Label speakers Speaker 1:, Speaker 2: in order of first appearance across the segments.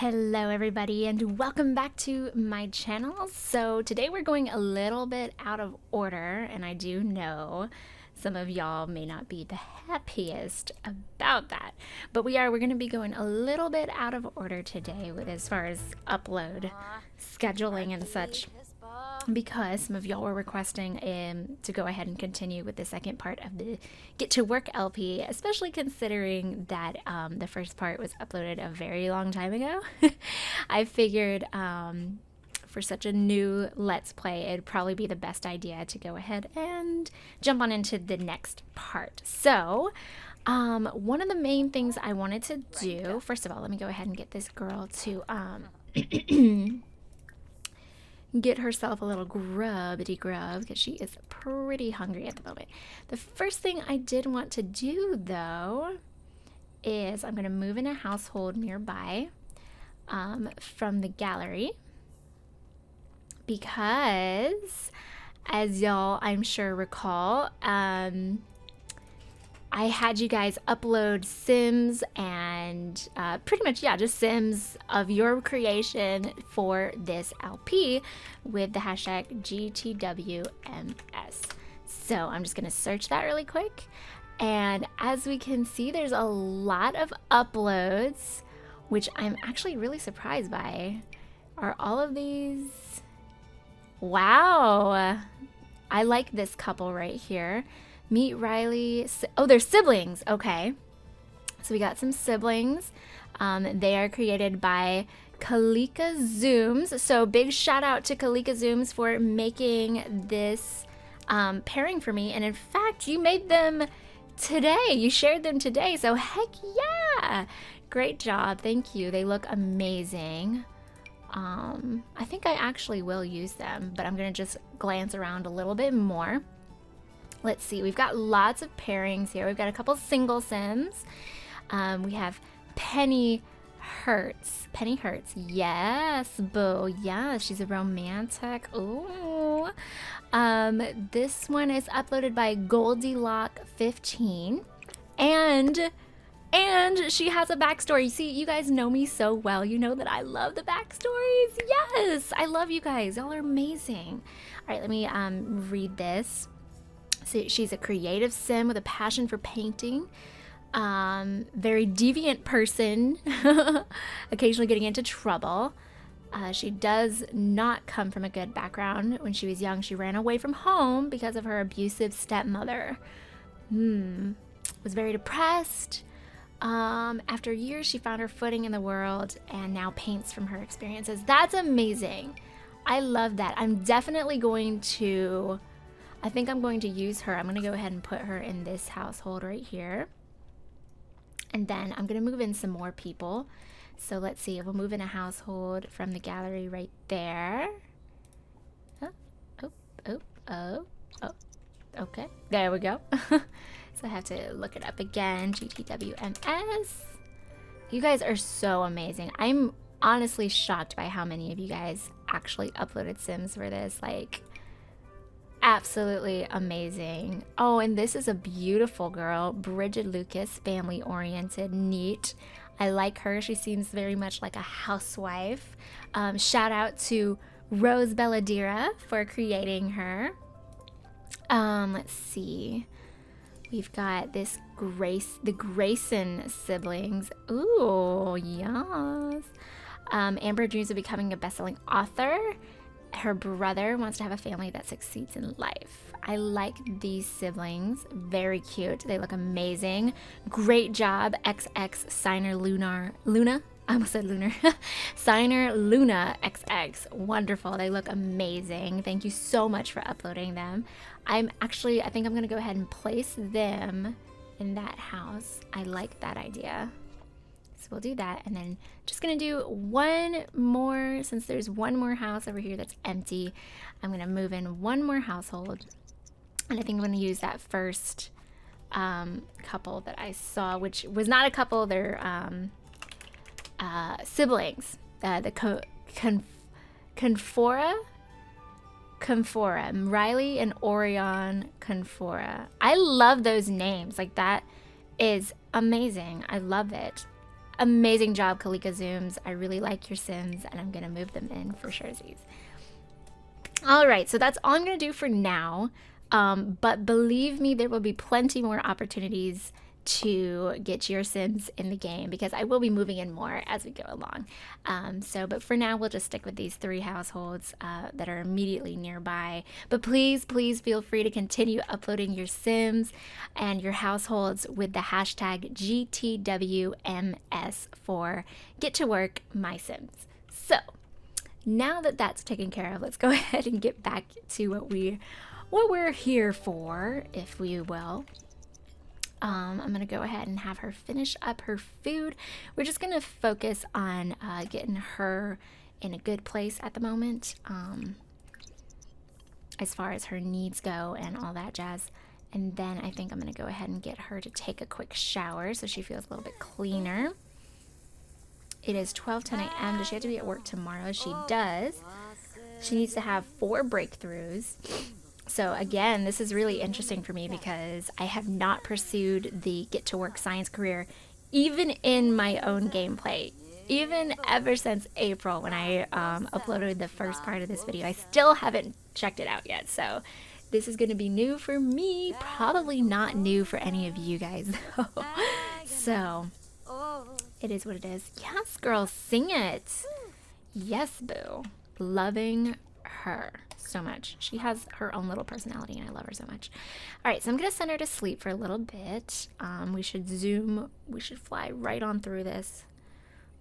Speaker 1: Hello everybody and welcome back to my channel. So today we're going a little bit out of order, and I do know some of y'all may not be the happiest about that, but we're going to be going a little bit out of order today with as far as upload scheduling and such, because some of y'all were requesting to go ahead and continue with the second part of the Get to Work LP, especially considering that the first part was uploaded a very long time ago. I figured for such a new Let's Play, it'd probably be the best idea to go ahead and jump on into the next part. So one of the main things I wanted to do, first of all, let me go ahead and get this girl to get herself a little grubbity grub, because she is pretty hungry at the moment. The first thing I did want to do though is I'm going to move in a household nearby from the gallery, because as y'all I'm sure recall, I had you guys upload Sims and pretty much, yeah, just Sims of your creation for this LP with the hashtag GTWMS. So I'm just going to search that really quick. And as we can see, there's a lot of uploads, which I'm actually really surprised by. Are all of these? Wow. I like this couple right here. Meet Riley. Oh, they're siblings. Okay. So we got some siblings. They are created by Kalika Zooms. So big shout out to Kalika Zooms for making this pairing for me. And in fact, you made them today. You shared them today. So heck yeah. Great job. Thank you. They look amazing. I think I actually will use them, but I'm going to just glance around a little bit more. Let's see, we've got lots of pairings here. We've got a couple single Sims. We have Penny Hertz. Penny Hertz, yes, boo, yeah, she's a romantic. Ooh. This one is uploaded by Goldilock15, and she has a backstory. You see, you guys know me so well. You know that I love the backstories. Yes, I love you guys. Y'all are amazing. All right, let me read this. So she's a creative sim with a passion for painting, very deviant person, occasionally getting into trouble. She does not come from a good background. When she was young, she ran away from home because of her abusive stepmother. Was very depressed. After years, she found her footing in the world and now paints from her experiences. That's amazing. I love that. I'm definitely going to... I think I'm going to use her. I'm going to go ahead and put her in this household right here. And then I'm going to move in some more people. So let's see. We'll move in a household from the gallery right there. Oh. Okay. There we go. So I have to look it up again. GTWMS. You guys are so amazing. I'm honestly shocked by how many of you guys actually uploaded Sims for this. Like... absolutely amazing. Oh, and this is a beautiful girl, Bridget Lucas, family oriented, neat. I like her. She seems very much like a housewife. Shout out to Rose Belladira for creating her. Let's see. We've got this the Grayson siblings. Ooh, yes. Amber dreams of becoming a best-selling author. Her brother wants to have a family that succeeds in life. I like these siblings. Very cute. They look amazing. Great job, XX Signer Luna. I almost said Lunar. Signer Luna XX. Wonderful. They look amazing. Thank you so much for uploading them. I think I'm going to go ahead and place them in that house. I like that idea. So we'll do that, and then just gonna do one more, since there's one more house over here that's empty. I'm gonna move in one more household, and I think I'm gonna use that first couple that I saw, which was not a couple, they're siblings. The Confora, Riley and Orion Confora. I love those names. Like, that is amazing. I love it. Amazing job, Kalika Zooms. I really like your Sims, and I'm gonna move them in for surezies. All right, so that's all I'm gonna do for now. But believe me, there will be plenty more opportunities to get your Sims in the game because I will be moving in more as we go along. But for now, we'll just stick with these 3 households that are immediately nearby. But please, please feel free to continue uploading your Sims and your households with the hashtag GTWMS for Get to Work My Sims. So now that that's taken care of, let's go ahead and get back to what we're here for, if we will. I'm gonna go ahead and have her finish up her food. We're just gonna focus on getting her in a good place at the moment, as far as her needs go and all that jazz. And then I think I'm gonna go ahead and get her to take a quick shower so she feels a little bit cleaner. It is 12:10 a.m. Does she have to be at work tomorrow? She does. She needs to have 4 breakthroughs. So again, this is really interesting for me because I have not pursued the Get to Work science career even in my own gameplay. Even ever since April when I uploaded the first part of this video. I still haven't checked it out yet. So this is going to be new for me. Probably not new for any of you guys though. So it is what it is. Yes, girl, sing it. Yes, boo. Loving her so much. She has her own little personality and I love her so much. All right, so I'm gonna send her to sleep for a little bit. We should fly right on through this.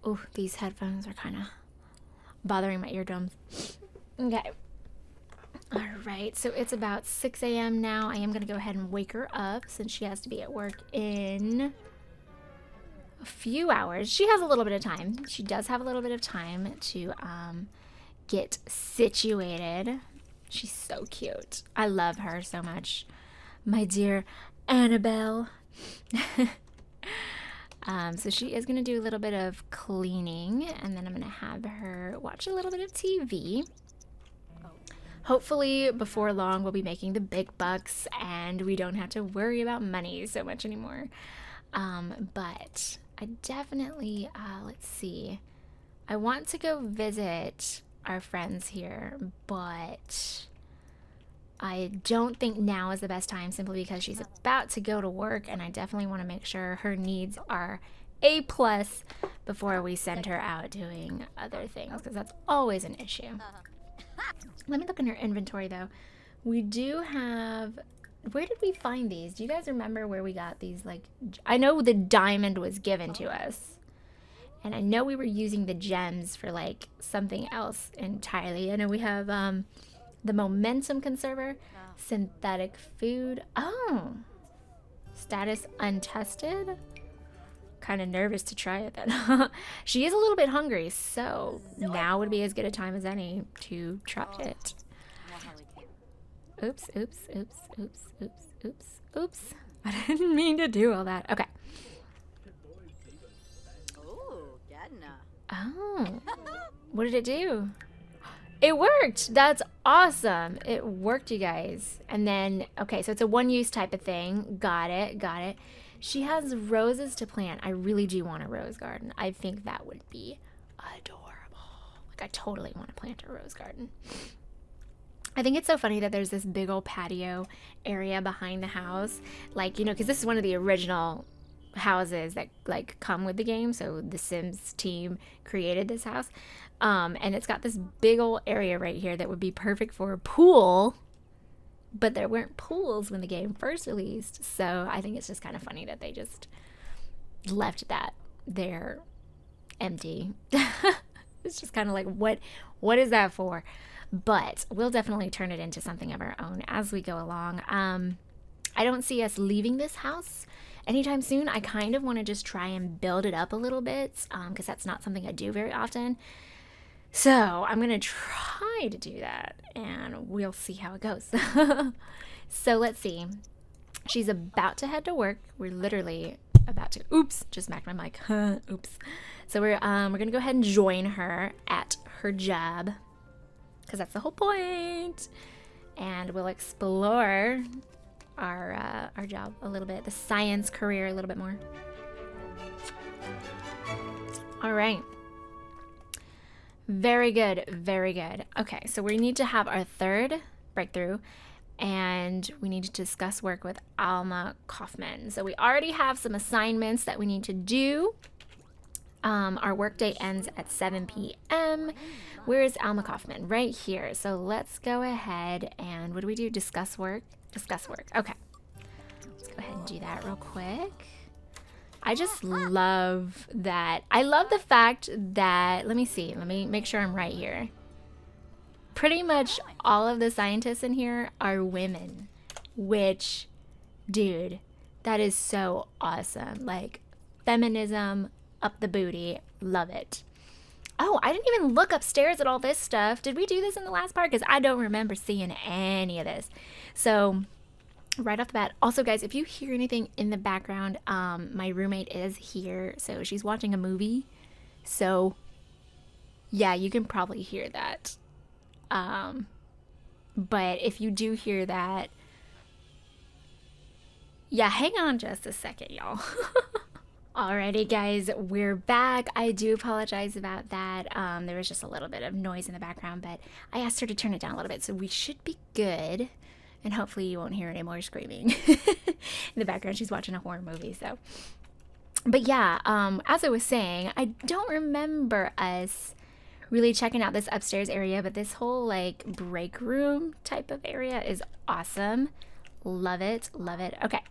Speaker 1: Oh, these headphones are kind of bothering my eardrums. Okay. All right, so it's about 6 a.m. now. I am gonna go ahead and wake her up since she has to be at work in a few hours. She has a little bit of time. She does have a little bit of time to get situated. She's so cute. I love her so much. My dear Annabelle. So she is going to do a little bit of cleaning and then I'm going to have her watch a little bit of TV. Hopefully before long we'll be making the big bucks and we don't have to worry about money so much anymore. But I definitely, let's see. I want to go visit our friends here, but I don't think now is the best time simply because she's about to go to work and I definitely want to make sure her needs are A+ before we send her out doing other things because that's always an issue. Let me look in her inventory though. We do have, where did we find these? Do you guys remember where we got these? Like, I know the diamond was given to us. And I know we were using the gems for like something else entirely. I know we have the momentum conserver, synthetic food. Oh, status untested. Kind of nervous to try it then. She is a little bit hungry, so now would be as good a time as any to try it. Oops, oops, oops, oops, oops, oops, oops. I didn't mean to do all that. Okay. Oh, what did it do? It worked. That's awesome. It worked, you guys. And then, okay, so it's a one-use type of thing. Got it, got it. She has roses to plant. I really do want a rose garden. I think that would be adorable. Like, I totally want to plant a rose garden. I think it's so funny that there's this big old patio area behind the house. Like, you know, because this is one of the original houses that like come with the game, so the Sims team created this house, and it's got this big old area right here that would be perfect for a pool, but there weren't pools when the game first released, so I think it's just kind of funny that they just left that there empty. It's just kind of like, what is that for? But we'll definitely turn it into something of our own as we go along. I don't see us leaving this house anytime soon. I kind of want to just try and build it up a little bit because that's not something I do very often. So I'm going to try to do that and we'll see how it goes. So let's see. She's about to head to work. We're literally about to, oops, just smacked my mic. Oops. So we're going to go ahead and join her at her job because that's the whole point. And we'll explore our job a little bit, the science career a little bit more. All right. Very good, very good. Okay, so we need to have our third breakthrough, and we need to discuss work with Alma Kaufman. So we already have some assignments that we need to do. Our workday ends at 7 p.m. Where is Alma Kaufman? Right here. So let's go ahead and what do we do? Discuss work? Discuss work. Okay. Let's go ahead and do that real quick. I just love that. I love the fact that, let me see. Let me make sure I'm right here. Pretty much all of the scientists in here are women, which, dude, that is so awesome. Like, feminism up the booty. Love it. Oh, I didn't even look upstairs at all this stuff. Did we do this in the last part? Because I don't remember seeing any of this. So right off the bat, also guys, if you hear anything in the background, my roommate is here, so she's watching a movie. So yeah, you can probably hear that. But if you do hear that, yeah, hang on just a second, y'all. Alrighty guys, we're back. I do apologize about that. There was just a little bit of noise in the background, but I asked her to turn it down a little bit, so we should be good. And hopefully you won't hear any more screaming in the background. She's watching a horror movie, so. But yeah, as I was saying, I don't remember us really checking out this upstairs area, but this whole like break room type of area is awesome. Love it, love it. Okay,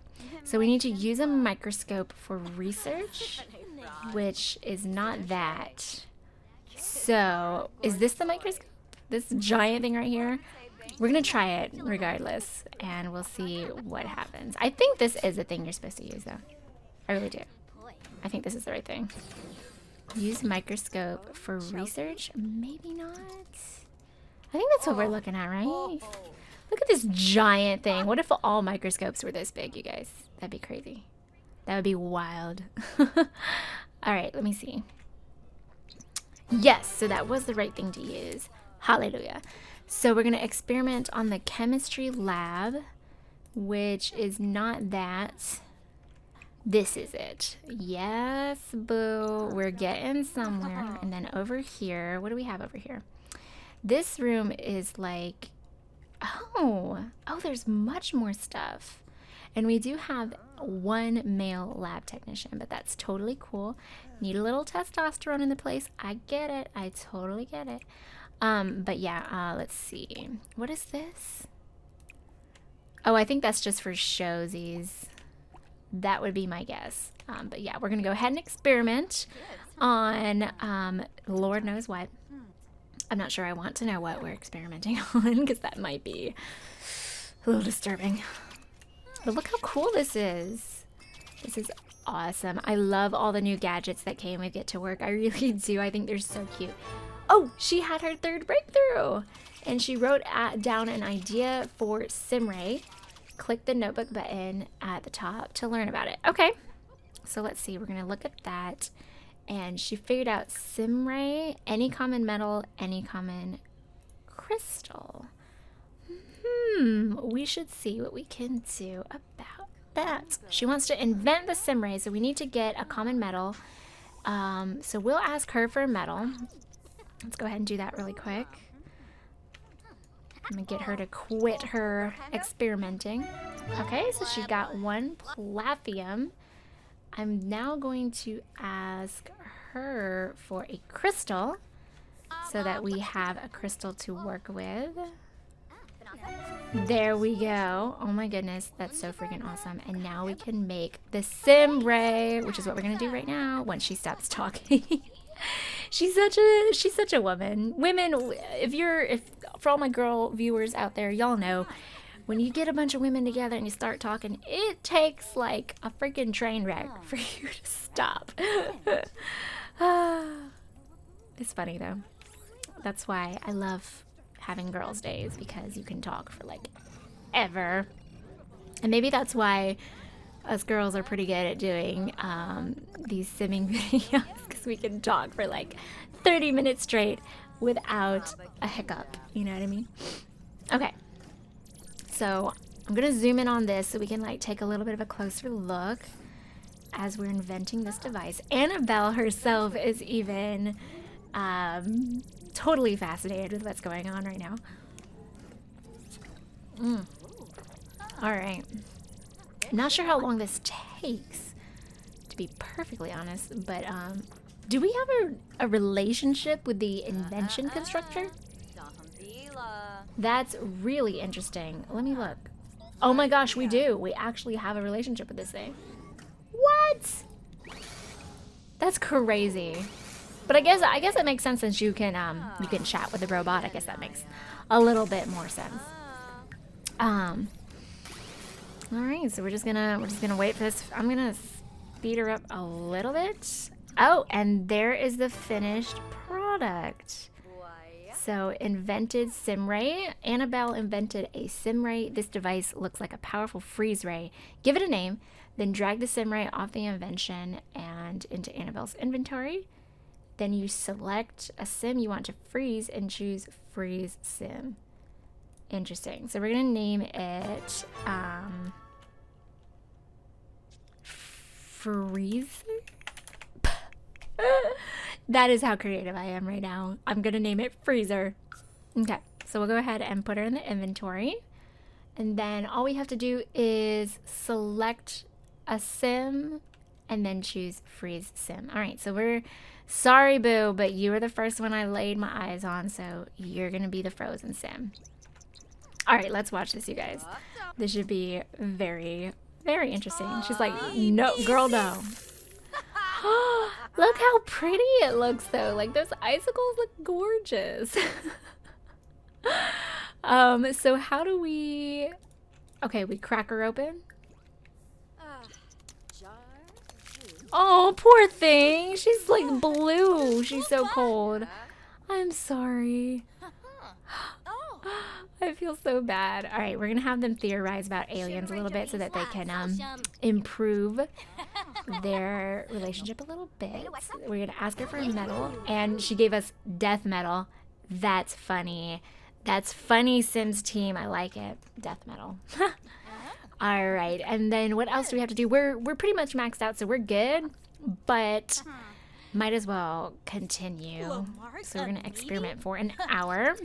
Speaker 1: so we need to use a microscope for research, which is not that. So is this the microscope? This giant thing right here? We're going to try it regardless, and we'll see what happens. I think this is the thing you're supposed to use, though. I really do. I think this is the right thing. Use microscope for research? Maybe not. I think that's what we're looking at, right? Look at this giant thing. What if all microscopes were this big, you guys? That'd be crazy. That would be wild. All right, let me see. Yes, so that was the right thing to use. Hallelujah. So we're going to experiment on the chemistry lab, which is not that. This is it. Yes, boo. We're getting somewhere. And then over here, what do we have over here? This room is like, oh, there's much more stuff. And we do have one male lab technician, but that's totally cool. Need a little testosterone in the place. I get it. I totally get it. But yeah, let's see. What is this? Oh, I think that's just for showsies. That would be my guess. But yeah, we're going to go ahead and experiment on Lord knows what. I'm not sure I want to know what we're experimenting on because that might be a little disturbing. But look how cool this is. This is awesome. I love all the new gadgets that came with Get to Work. I really do. I think they're so cute. Oh, she had her third breakthrough. And she wrote down an idea for SimRay. Click the notebook button at the top to learn about it. Okay, so let's see. We're going to look at that. And she figured out SimRay, any common metal, any common crystal. We should see what we can do about that. She wants to invent the SimRay, so we need to get a common metal. So we'll ask her for a metal. Let's go ahead and do that really quick. I'm going to get her to quit her experimenting. Okay, so she got one plathium. I'm now going to ask her for a crystal so that we have a crystal to work with. There we go. Oh my goodness, that's so freaking awesome. And now we can make the SimRay, which is what we're going to do right now once she stops talking. She's such a woman. Women, if for all my girl viewers out there, y'all know when you get a bunch of women together and you start talking, it takes like a freaking train wreck for you to stop. It's funny though. That's why I love having girls' days, because you can talk for like ever. And maybe that's why us girls are pretty good at doing these simming videos, because we can talk for like 30 minutes straight without a hiccup. You know what I mean? Okay. So I'm going to zoom in on this so we can like take a little bit of a closer look. as we're inventing this device, Annabelle herself is even totally fascinated with what's going on right now. All right. Not sure how long this takes, to be perfectly honest, but do we have a relationship with the invention constructor? That's really interesting. Let me look. Oh my gosh, we do. We actually have a relationship with this thing. What? That's crazy. But I guess it makes sense since you can chat with the robot. I guess that makes a little bit more sense. All right, so we're just gonna wait for this. I'm gonna speed her up a little bit. Oh, and there is the finished product. So invented sim ray. Annabelle invented a sim ray. This device looks like a powerful freeze ray. Give it a name, then drag the sim ray off the invention and into Annabelle's inventory. Then you select a sim you want to freeze and choose freeze sim. Interesting. So we're gonna name it Freezer. That is how creative I am right now. I'm gonna name it Freezer. Okay, so we'll go ahead and put her in the inventory. And then all we have to do is select a sim and then choose freeze sim. All right, so we're sorry, boo, but you were the first one I laid my eyes on, so you're gonna be the frozen sim. All right, let's watch this, you guys. This should be very, very interesting. She's like, no, girl, no. Look how pretty it looks, though. Like, those icicles look gorgeous. So how do we... Okay, we crack her open. Oh, poor thing. She's like blue. She's so cold. I'm sorry. I feel so bad. All right, we're gonna have them theorize about aliens a little bit so that they can improve their relationship a little bit. We're gonna ask her for a medal, and she gave us death medal. That's funny. That's funny, Sims team. I like it. Death medal. All right, and then what else do we have to do? We're pretty much maxed out, so we're good, but might as well continue. So we're gonna experiment for an hour.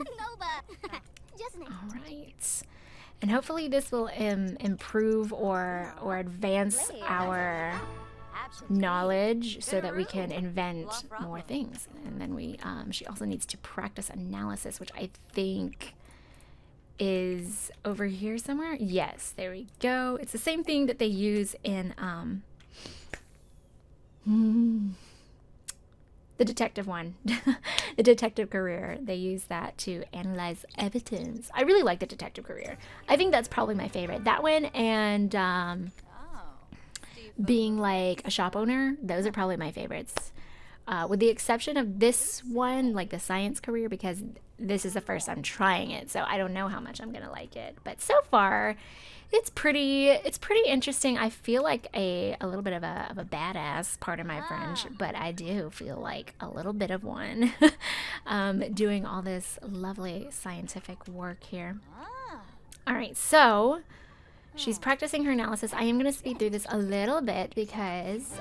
Speaker 1: All right, and hopefully this will improve or advance our knowledge so that we can invent more things. And then we she also needs to practice analysis, which I think is over here somewhere. Yes, there we go. It's the same thing that they use in the detective one. The detective career. They use that to analyze evidence. I really like the detective career. I think that's probably my favorite. That one and being like a shop owner, those are probably my favorites. With the exception of this one, like the science career, because this is the first I'm trying it, so I don't know how much I'm gonna like it. But so far, it's pretty interesting. I feel like a little bit of a badass, pardon my French, but I do feel like a little bit of one doing all this lovely scientific work here. All right, so she's practicing her analysis. I am going to speed through this a little bit because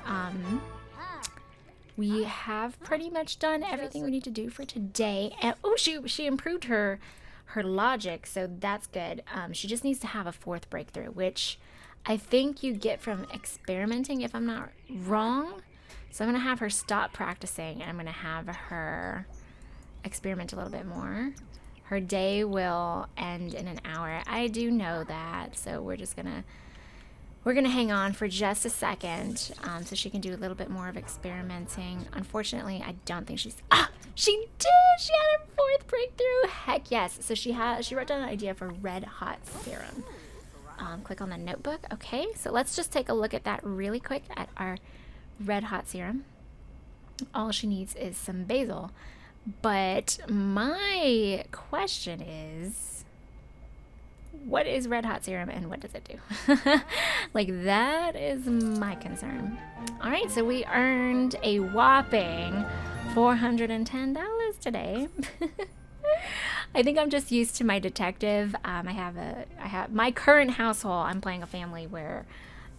Speaker 1: we have pretty much done everything we need to do for today. And oh, she improved her logic, so that's good. She just needs to have a fourth breakthrough, which I think you get from experimenting, if I'm not wrong. So I'm going to have her stop practicing, and I'm going to have her experiment a little bit more. Her day will end in an hour. I do know that, so we're gonna hang on for just a second, so she can do a little bit more of experimenting. Unfortunately, I don't think she did. She had her fourth breakthrough. Heck yes. So she wrote down an idea for red hot serum. Click on the notebook. Okay, so let's just take a look at that really quick at our red hot serum. All she needs is some basil. But my question is, what is red hot serum and what does it do? Like, that is my concern. All right, so we earned a whopping $410 today. I think I'm just used to my detective. I have my current household. I'm playing a family where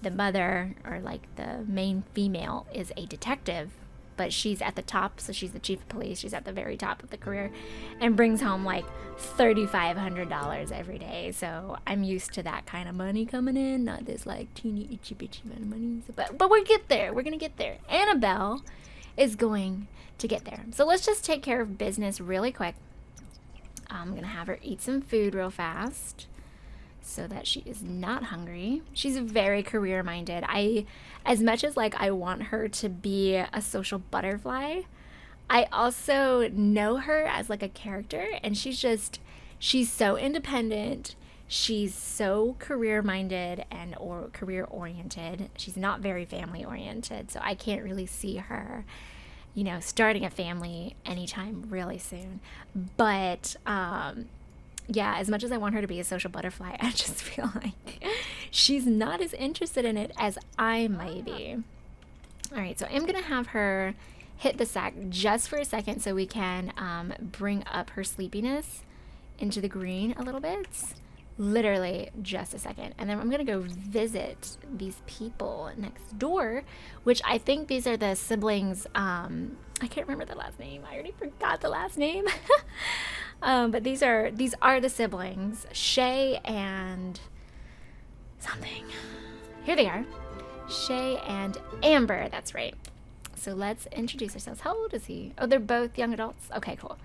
Speaker 1: the mother, or like the main female, is a detective, but she's at the top, so she's the chief of police. She's at the very top of the career and brings home like $3,500 every day. So I'm used to that kind of money coming in, not this like teeny itchy bitchy amount of money. But we'll get there. We're gonna get there. Annabelle is going to get there. So let's just take care of business really quick. I'm gonna have her eat some food real fast so that she is not hungry. She's very career minded. As much as like I want her to be a social butterfly, I also know her as like a character, and she's so independent. She's so career minded and or career oriented. She's not very family oriented, so I can't really see her, you know, starting a family anytime really soon. But yeah, as much as I want her to be a social butterfly, I just feel like she's not as interested in it as I might be. All right, so I'm gonna have her hit the sack just for a second so we can bring up her sleepiness into the green a little bit. Literally just a second. And then I'm gonna go visit these people next door, which I think these are the siblings. I can't remember the last name. I already forgot the last name. But these are the siblings, Shay and something. Here they are, Shay and Amber. That's right. So let's introduce ourselves. How old is he? Oh, they're both young adults. Okay, cool.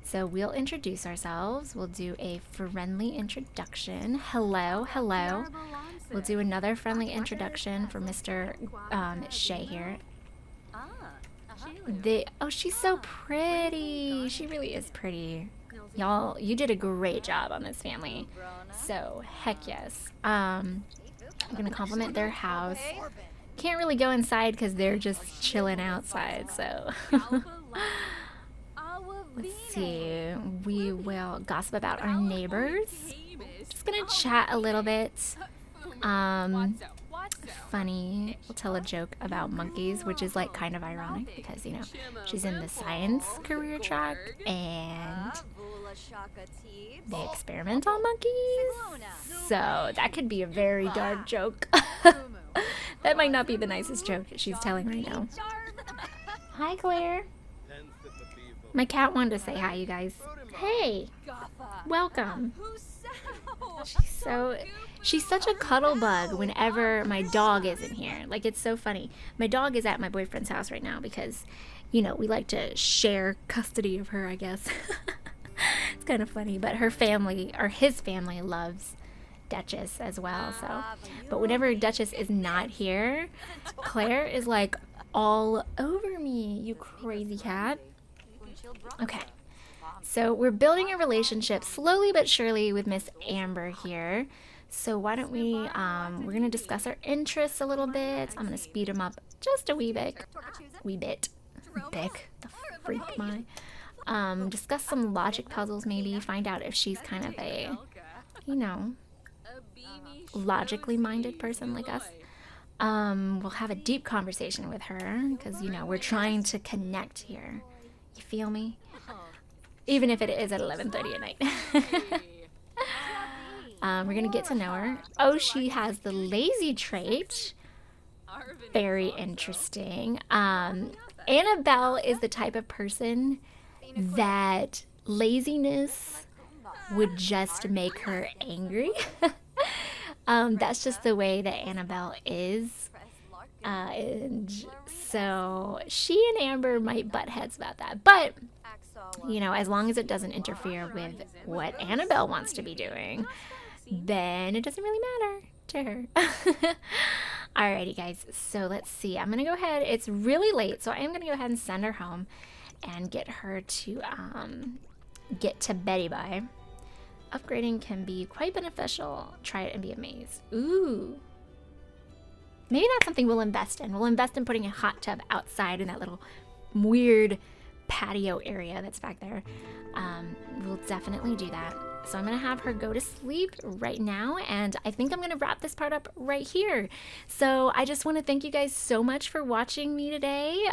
Speaker 1: So we'll introduce ourselves. We'll do a friendly introduction. Hello, hello. We'll do another friendly introduction for Mr. Shay here. Oh, she's so pretty. She really is pretty. Y'all, you did a great job on this family. So, heck yes. I'm going to compliment their house. Can't really go inside because they're just chilling outside, so... Let's see. We will gossip about our neighbors. Just gonna chat a little bit. Funny. We'll tell a joke about monkeys, which is like kind of ironic because, you know, she's in the science career track and they experiment on monkeys. So that could be a very dark joke. That might not be the nicest joke she's telling right now. Hi, Claire. My cat wanted to say hi, you guys. Hey, welcome. She's such a cuddle bug whenever my dog isn't here. Like, it's so funny. My dog is at my boyfriend's house right now because, you know, we like to share custody of her, I guess. It's kind of funny, but her family, or his family, loves Duchess as well. So, but whenever Duchess is not here, Claire is like all over me, you crazy cat. Okay, so we're building a relationship slowly but surely with Miss Amber here. So why don't we, we're going to discuss our interests a little bit. I'm going to speed them up just a wee bit. Bick, the freak am I? Discuss some logic puzzles maybe. Find out if she's kind of a, you know, logically minded person like us. We'll have a deep conversation with her because, you know, we're trying to connect here. You feel me? Even if it is at 11:30 at night. We're gonna get to know her. Oh, she has the lazy trait. Very interesting. Annabelle is the type of person that laziness would just make her angry. That's just the way that Annabelle is. And so she and Amber might butt heads about that. But, you know, as long as it doesn't interfere with what Annabelle wants to be doing, then it doesn't really matter to her. Alrighty, guys. So let's see. I'm going to go ahead. It's really late, so I am going to go ahead and send her home and get her to get to Betty by. Upgrading can be quite beneficial. Try it and be amazed. Ooh. Maybe that's something we'll invest in. We'll invest in putting a hot tub outside in that little weird patio area that's back there. We'll definitely do that. So I'm going to have her go to sleep right now, and I think I'm going to wrap this part up right here. So I just want to thank you guys so much for watching me today,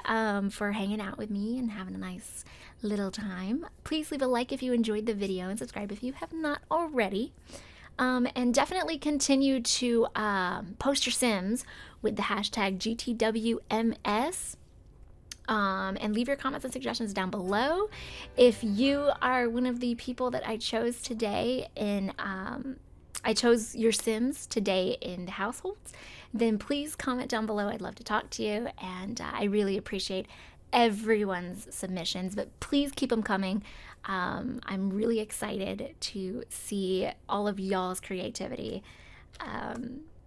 Speaker 1: for hanging out with me and having a nice little time. Please leave a like if you enjoyed the video and subscribe if you have not already. And definitely continue to post your Sims with the hashtag GTWMS. And leave your comments and suggestions down below. If you are one of the people that I chose today I chose your Sims today in the households, then please comment down below. I'd love to talk to you, and I really appreciate everyone's submissions, but please keep them coming. I'm really excited to see all of y'all's creativity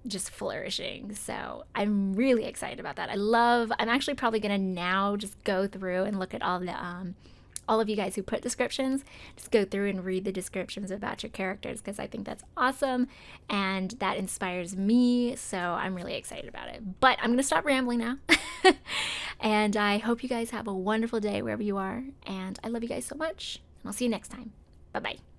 Speaker 1: just flourishing. So I'm really excited about that. I'm actually probably gonna now just go through and look at all of you guys who put descriptions, just go through and read the descriptions about your characters, because I think that's awesome and that inspires me. So I'm really excited about it. But I'm gonna stop rambling now. And I hope you guys have a wonderful day wherever you are. And I love you guys so much. And I'll see you next time. Bye-bye.